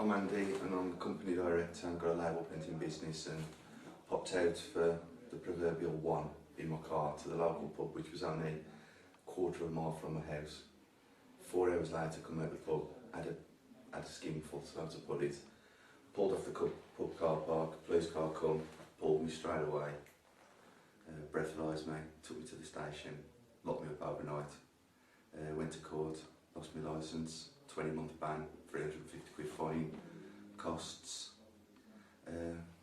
I'm Andy and I'm the company director and got a label printing business, and popped out for the proverbial one in my car to the local pub, which was only a quarter of a mile from my house. 4 hours later, come out the pub, had a skinful, so to put it. Pulled off the pub car park, police car come, pulled me straight away, breathalyzed me, took me to the station, locked me up overnight, went to court, lost my licence, 20-month ban, 350 quid fine, costs,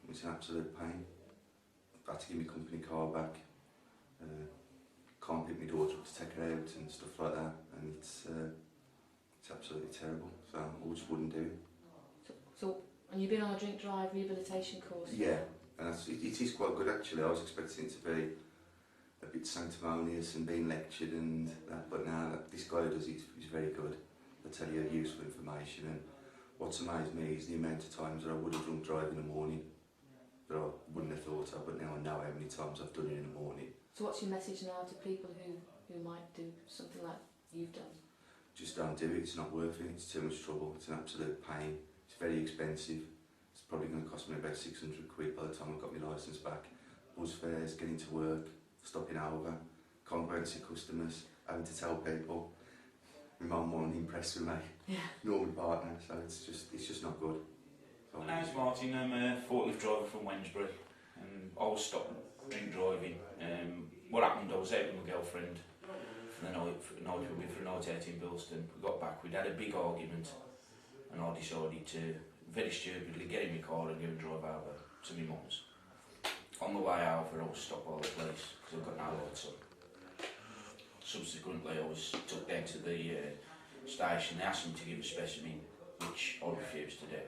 which is an absolute pain. Had to give my company car back, can't pick my daughter up to take her out and stuff like that, and it's absolutely terrible, so I just wouldn't do it. And you've been on a drink drive rehabilitation course? Yeah, and it is quite good actually. I was expecting it to be a bit sanctimonious and being lectured and that, but now this guy who does it is very good. They tell you useful information, and what's amazed me is the amount of times that I would have drunk drive in the morning that I wouldn't have thought of, but now I know how many times I've done it in the morning. So what's your message now to people who might do something like you've done? Just don't do it, it's not worth it, it's too much trouble, it's an absolute pain, it's very expensive. It's probably going to cost me about 600 quid by the time I've got my licence back. Bus fares, getting to work, stopping over, can't go and see customers, having to tell people. My mum wasn't impressed with me, nor my partner, so it's just not good. So my name's Martin, I'm a forklift driver from Wednesbury, and I was stopped drink driving. What happened, I was out with my girlfriend for the night, for a night out in Bilston. We got back, we'd had a big argument, and I decided to, very stupidly, get in my car and go and drive over to my mum's. On the way over, I was stopped by the police because I've got no lights on. Subsequently, I was took down to the station. They asked me to give a specimen, which I refused to do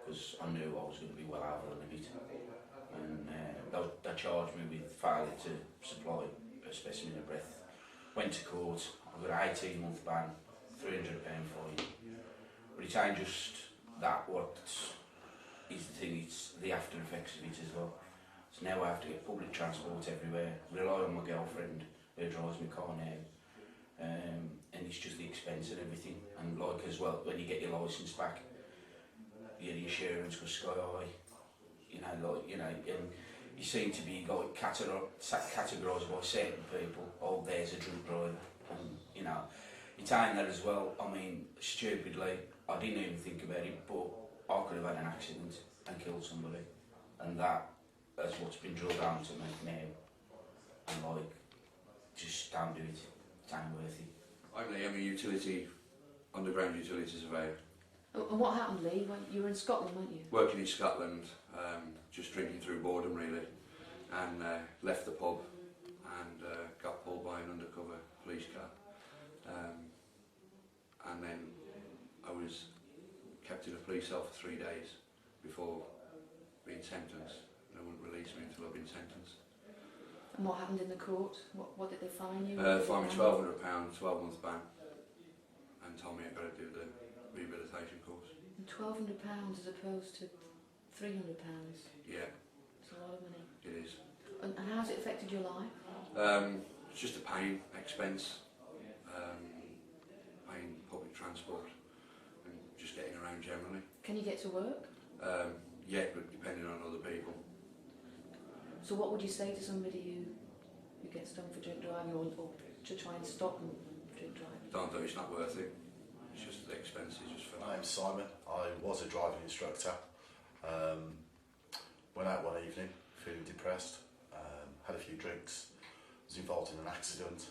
because I knew I was going to be well over the limit. And they charged me with failure to supply a specimen of breath. Went to court, I got an 18-month ban, £300 fine. But it ain't just that what is the thing, it's the after effects of it as well. So now I have to get public transport everywhere, rely on my girlfriend who drives my car now, and it's just the expense and everything. And like as well, when you get your licence back, your insurance goes sky high, and you seem to be like categorised by certain people. Oh, there's a drunk driver, and it ain't that as well. I mean, stupidly, I didn't even think about it, but I could have had an accident and killed somebody, and that is what's been drilled down to me now. And just don't do it. It ain't worth it. I'm Lee, I'm a underground utility surveyor. And what happened, Lee? You were in Scotland, weren't you? Working in Scotland, just drinking through boredom really, and left the pub and got pulled by an undercover police car. And then I was kept in a police cell for 3 days before being sentenced. They wouldn't release me until I'd been sentenced. And what happened in the court? What did they fine you? Fined me £1,200, 12-month ban, and told me I've got to do the rehabilitation course. And £1,200 as opposed to £300? Yeah. It's a lot of money. It is. And how's it affected your life? It's just a pain, expense, paying public transport and just getting around generally. Can you get to work? Yeah, but depending on other people. So what would you say to somebody who gets done for drink driving, or to try and stop them drink driving? Don't do it, it's not worth it. It's just the expenses just for. My name's Simon. I was a driving instructor. Went out one evening feeling depressed, had a few drinks, was involved in an accident.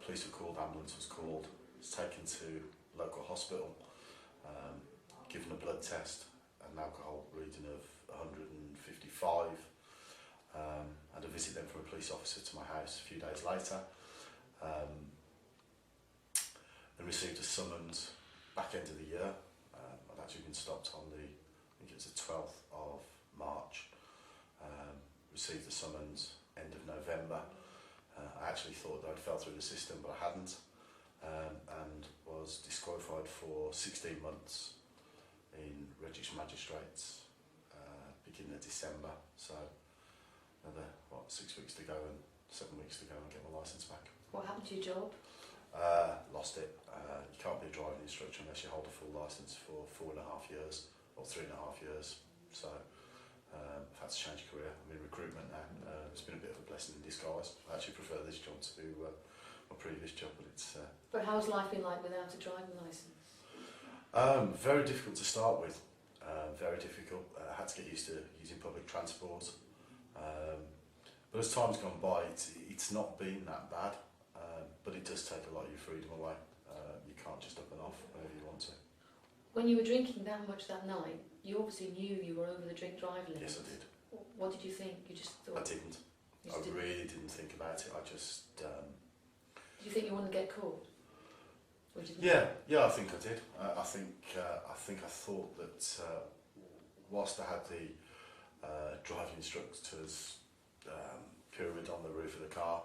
Police were called, ambulance was called, was taken to local hospital, given a blood test, an alcohol reading of 155, had a visit then from a police officer to my house a few days later. Then received a summons back end of the year. I'd actually been stopped on I think it was the 12th of March. Received the summons end of November. I actually thought that I'd fell through the system, but I hadn't, and was disqualified for 16 months in Registered Magistrates beginning of December. So another 6 weeks to go and 7 weeks to go and get my licence back. What happened to your job? Lost it. You can't be a driving instructor unless you hold a full licence for 4.5 years or 3.5 years. So I've had to change career. I'm in recruitment now. It's been a bit of a blessing in disguise. I actually prefer this job to my previous job, but it's... But how's life been like without a driving licence? Very difficult to start with. Very difficult. I had to get used to using public transport. But as time's gone by, it's not been that bad. But it does take a lot of your freedom away. You can't just up and off whenever you want to. When you were drinking that much that night, you obviously knew you were over the drink drive limit. Yes, I did. What did you think? You just thought... I didn't. You I just didn't. really didn't think about it. I just... Did you think you wouldn't get caught? Or did you Yeah, I think I did. I think I thought that whilst I had the driving instructor's pyramid on the roof of the car,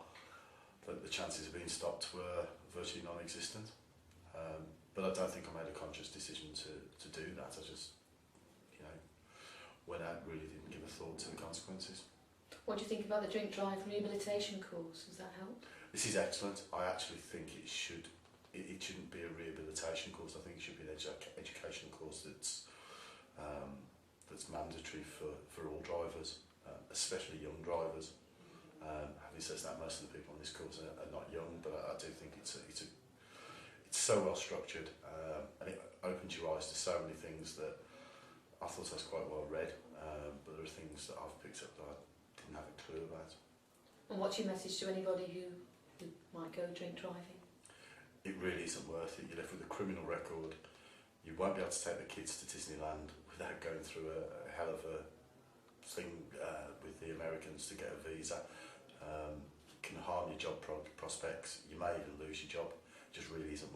that the chances of being stopped were virtually non-existent. But I don't think I made a conscious decision to do that. I just, went out and really didn't give a thought to the consequences. What do you think about the drink drive rehabilitation course? Has that helped? This is excellent. I actually think it shouldn't be a rehabilitation course. I think it should be an educational course that's mandatory for all drivers, especially young drivers. Having said that, most of the people on this course are not young, but I do think it's so well structured, and it opens your eyes to so many things that I thought I was quite well read, but there are things that I've picked up that I didn't have a clue about. And what's your message to anybody who might go drink driving? It really isn't worth it. You're left with a criminal record. You won't be able to take the kids to Disneyland without going through a hell of a thing with the Americans to get a visa. Can harm your job prospects. You may even lose your job. It just really isn't